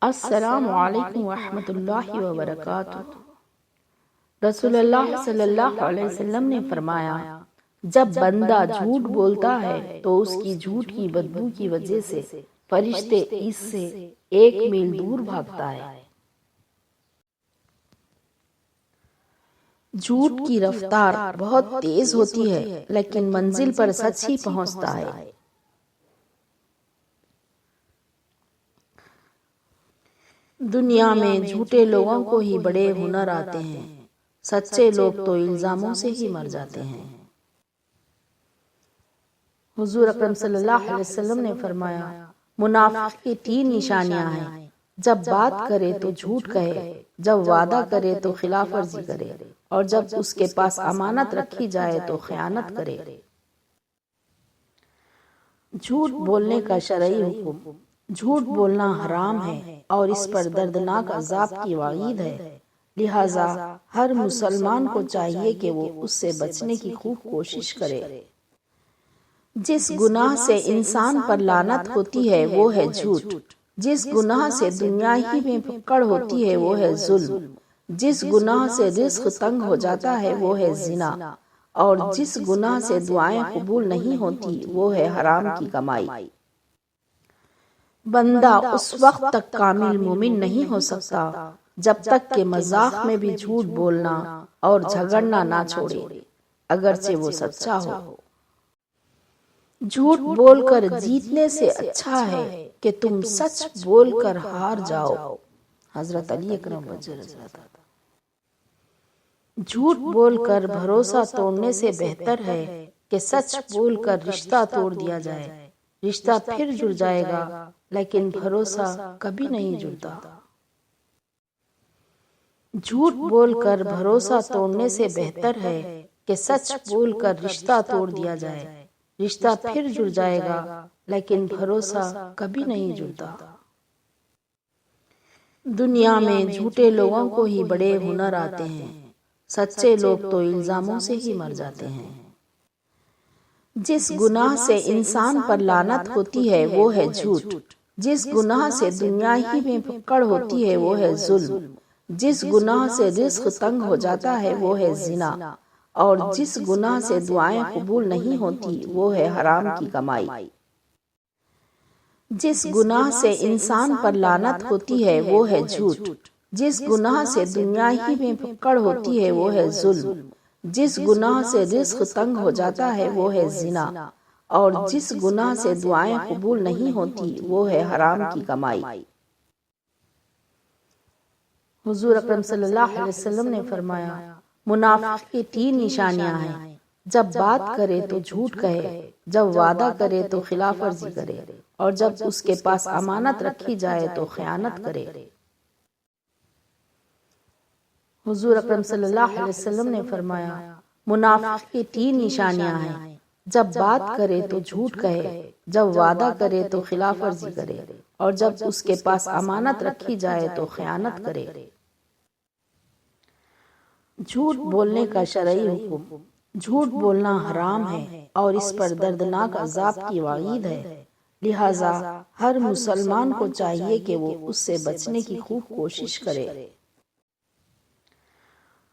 السلام علیکم ورحمۃ اللہ وبرکاتہ۔ رسول اللہ صلی اللہ علیہ وسلم نے فرمایا، جب بندہ جھوٹ بولتا ہے تو اس کی جھوٹ کی بدبو کی وجہ سے فرشتے اس سے 1 میل دور بھاگتا ہے۔ جھوٹ کی رفتار بہت تیز ہوتی ہے لیکن منزل پر سچ ہی پہنچتا ہے۔ دنیا میں جھوٹے لوگوں کو ہی بڑے ہنر آتے ہیں، سچے لوگ تو الزاموں سے ہی مر جاتے ہیں۔ حضور اکرم صلی اللہ علیہ وسلم نے فرمایا، منافق کی 3 نشانیاں ہیں: جب بات کرے تو جھوٹ کہے، جب وعدہ کرے تو خلاف ورزی کرے، اور جب اس کے پاس امانت رکھی جائے تو خیانت کرے۔ جھوٹ بولنے کا شرعی حکم: جھوٹ بولنا حرام ہے اور اس پر دردناک عذاب کی وعید ہے، لہذا ہر مسلمان کو چاہیے کہ وہ اس سے بچنے کی خوب کوشش کرے۔ جس گناہ سے انسان پر لعنت ہوتی ہے وہ ہے جھوٹ، جس گناہ سے دنیا ہی میں پکڑ ہوتی ہے وہ ہے ظلم، جس گناہ سے رزق تنگ ہو جاتا ہے وہ ہے زنا، اور جس گناہ سے دعائیں قبول نہیں ہوتی وہ ہے حرام کی کمائی۔ بندہ اس وقت تک کامل مومن نہیں ہو سکتا جب تک کہ مذاق میں بھی جھوٹ بولنا اور جھگڑنا نہ چھوڑے، اگرچہ وہ سچا ہو۔ جھوٹ بول کر جیتنے سے اچھا ہے کہ تم سچ بول کر ہار جاؤ، حضرت علی اکرم وجہ حضرت۔ جھوٹ بول کر بھروسہ توڑنے سے بہتر ہے کہ سچ بول کر رشتہ توڑ دیا جائے۔ رشتہ پھر جڑ جائے گا لیکن بھروسہ کبھی نہیں جڑتا۔ جھوٹ بول کر بھروسہ توڑنے سے بہتر ہے کہ سچ بول کر رشتہ توڑ دیا جائے۔ رشتہ پھر جڑ جائے گا لیکن بھروسہ کبھی نہیں جڑتا۔ دنیا میں جھوٹے لوگوں کو ہی بڑے ہنر آتے ہیں، سچے لوگ تو الزاموں سے ہی مر جاتے ہیں۔ جس گناہ سے انسان پر لعنت ہوتی ہے وہ ہے جھوٹ، جس گناہ سے دنیا ہی میں پکڑ ہوتی ہے وہ ہے ظلم، جس گناہ سے رزق تنگ ہو جاتا ہے وہ ہے زنا، اور جس گناہ سے دعائیں قبول نہیں ہوتی وہ ہے حرام کی کمائی۔ جس گناہ سے انسان پر لعنت ہوتی ہے وہ ہے جھوٹ، جس گناہ سے دنیا ہی میں پکڑ ہوتی ہے وہ ہے ظلم، جس گناہ سے رزق تنگ ہو جاتا ہے وہ ہے زنا، اور جس گناہ سے دعائیں قبول نہیں ہوتی وہ ہے حرام کی کمائی۔ حضور اکرم صلی اللہ علیہ وسلم نے فرمایا، منافق کی 3 نشانیاں ہیں: جب بات کرے تو جھوٹ کہے، جب وعدہ کرے تو خلاف ورزی کرے، اور جب اس کے پاس امانت رکھی جائے تو خیانت کرے۔ حضور اکرم صلی اللہ علیہ وسلم نے فرمایا، منافق کی 3 نشانیاں ہیں: جب بات کرے تو جھوٹ کہے، جب وعدہ کرے تو خلاف ورزی کرے، اور جب اس کے پاس امانت رکھی جائے تو خیانت کرے۔ جھوٹ بولنے کا شرعی حکم: جھوٹ بولنا حرام ہے اور اس پر دردناک عذاب کی وعید ہے، لہذا ہر مسلمان کو چاہیے کہ وہ اس سے بچنے کی خوب کوشش کرے۔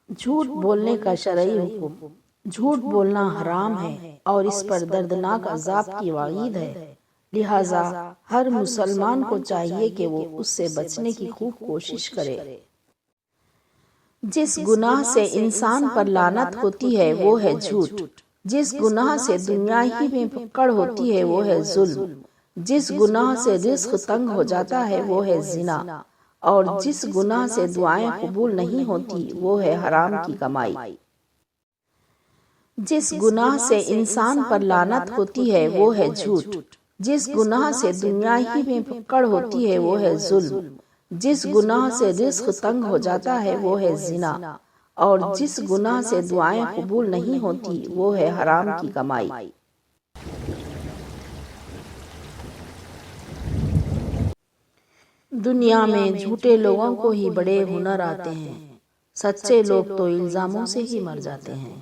جھوٹ بولنے کا شرعی حکم: جھوٹ بولنا حرام ہے اور اس پر دردناک عذاب کی وعید ہے، لہذا ہر مسلمان کو چاہیے کہ وہ اس سے بچنے کی خوب کوشش کرے۔ جس گناہ سے انسان پر لعنت ہوتی ہے وہ ہے جھوٹ، جس گناہ سے دنیا ہی میں پکڑ ہوتی ہے وہ ہے ظلم، جس گناہ سے رزق تنگ ہو جاتا ہے وہ ہے زنا، اور جس گناہ سے دعائیں قبول نہیں ہوتی وہ ہے حرام کی کمائی۔ جس گناہ سے انسان پر لعنت ہوتی ہے وہ ہے جھوٹ، جس گناہ سے دنیا ہی میں پکڑ ہوتی ہے وہ ہے ظلم، جس گناہ سے رزق تنگ ہو جاتا ہے وہ ہے زنا، اور جس گناہ سے دعائیں قبول نہیں ہوتی وہ ہے حرام کی کمائی۔ دنیا میں جھوٹے لوگوں کو ہی بڑے ہنر آتے ہیں، سچے لوگ تو الزاموں سے ہی مر جاتے ہیں۔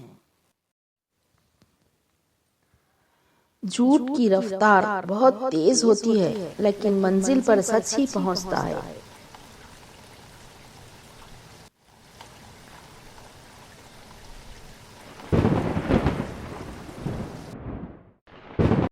جھوٹ کی رفتار بہت تیز ہوتی ہے لیکن منزل پر سچ ہی پہنچتا ہے۔